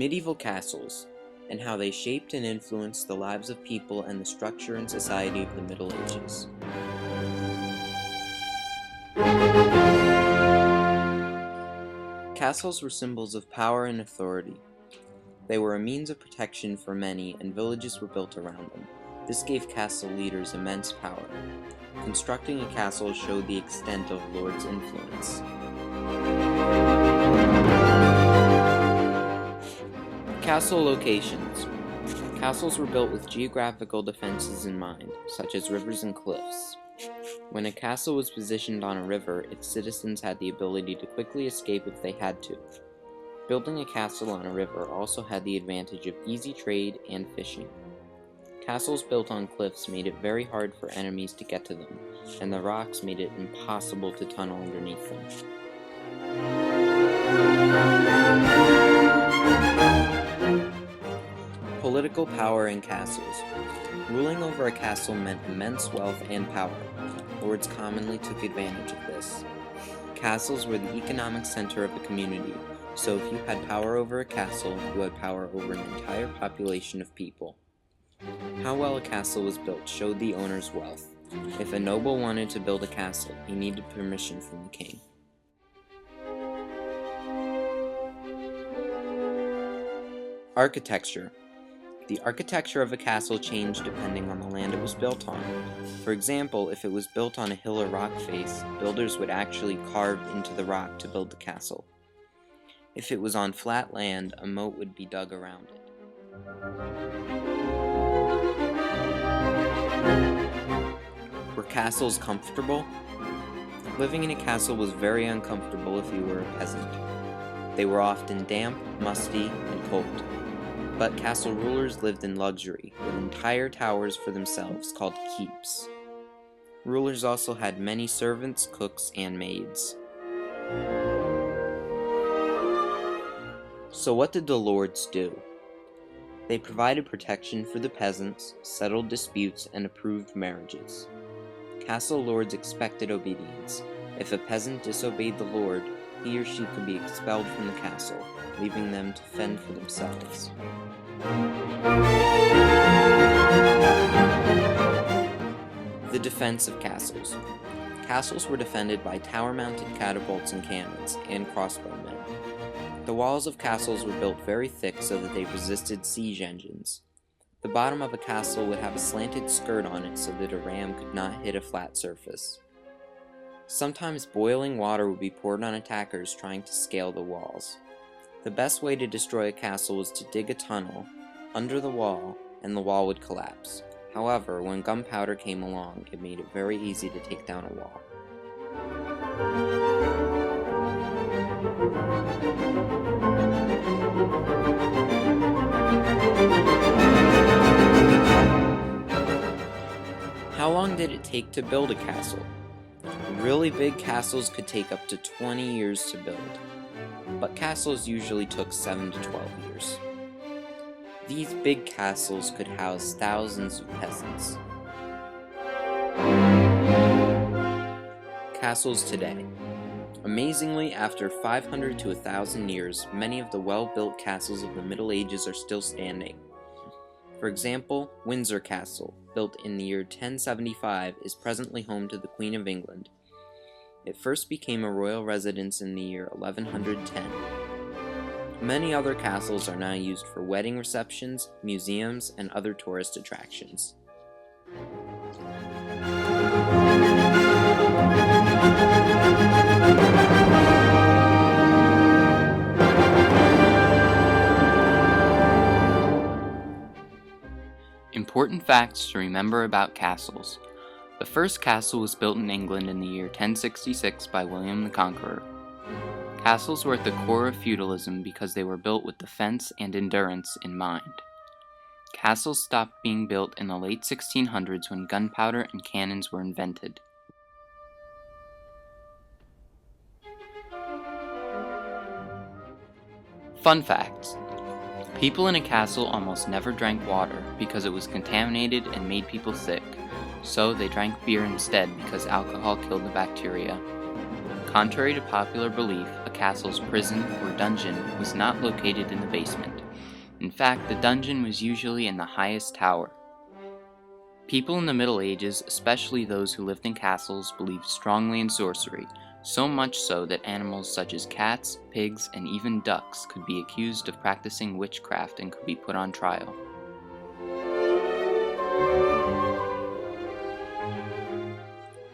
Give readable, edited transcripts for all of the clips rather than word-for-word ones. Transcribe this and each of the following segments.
Medieval castles, and how they shaped and influenced the lives of people and the structure and society of the Middle Ages. Castles were symbols of power and authority. They were a means of protection for many, and villages were built around them. This gave castle leaders immense power. Constructing a castle showed the extent of a lord's influence. Castle locations. Castles were built with geographical defenses in mind, such as rivers and cliffs. When a castle was positioned on a river, its citizens had the ability to quickly escape if they had to. Building a castle on a river also had the advantage of easy trade and fishing. Castles built on cliffs made it very hard for enemies to get to them, and the rocks made it impossible to tunnel underneath them. Political power in castles. Ruling over a castle meant immense wealth and power. Lords commonly took advantage of this. Castles were the economic center of a community, so if you had power over a castle, you had power over an entire population of people. How well a castle was built showed the owner's wealth. If a noble wanted to build a castle, he needed permission from the king. Architecture. The architecture of a castle changed depending on the land it was built on. For example, if it was built on a hill or rock face, builders would actually carve into the rock to build the castle. If it was on flat land, a moat would be dug around it. Were castles comfortable? Living in a castle was very uncomfortable if you were a peasant. They were often damp, musty, and cold. But castle rulers lived in luxury, with entire towers for themselves called keeps. Rulers also had many servants, cooks, and maids. So what did the lords do? They provided protection for the peasants, settled disputes, and approved marriages. Castle lords expected obedience. If a peasant disobeyed the lord, he or she could be expelled from the castle, leaving them to fend for themselves. The defense of castles. Castles were defended by tower-mounted catapults and cannons, and crossbowmen. The walls of castles were built very thick so that they resisted siege engines. The bottom of a castle would have a slanted skirt on it so that a ram could not hit a flat surface. Sometimes boiling water would be poured on attackers trying to scale the walls. The best way to destroy a castle was to dig a tunnel under the wall, and the wall would collapse. However, when gunpowder came along, it made it very easy to take down a wall. How long did it take to build a castle? Really big castles could take up to 20 years to build, but castles usually took 7 to 12 years. These big castles could house thousands of peasants. Castles today. Amazingly, after 500 to 1,000 years, many of the well-built castles of the Middle Ages are still standing. For example, Windsor Castle, built in the year 1075, is presently home to the Queen of England. It first became a royal residence in the year 1110. Many other castles are now used for wedding receptions, museums, and other tourist attractions. Important facts to remember about castles. The first castle was built in England in the year 1066 by William the Conqueror. Castles were at the core of feudalism because they were built with defense and endurance in mind. Castles stopped being built in the late 1600s when gunpowder and cannons were invented. Fun facts. People in a castle almost never drank water because it was contaminated and made people sick, so they drank beer instead because alcohol killed the bacteria. Contrary to popular belief, a castle's prison or dungeon was not located in the basement. In fact, the dungeon was usually in the highest tower. People in the Middle Ages, especially those who lived in castles, believed strongly in sorcery, so much so that animals such as cats, pigs, and even ducks could be accused of practicing witchcraft and could be put on trial.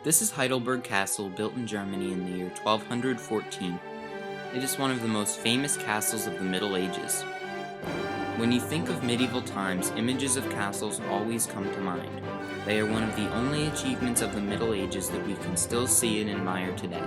This is Heidelberg Castle, built in Germany in the year 1214. It is one of the most famous castles of the Middle Ages. When you think of medieval times, images of castles always come to mind. They are one of the only achievements of the Middle Ages that we can still see and admire today.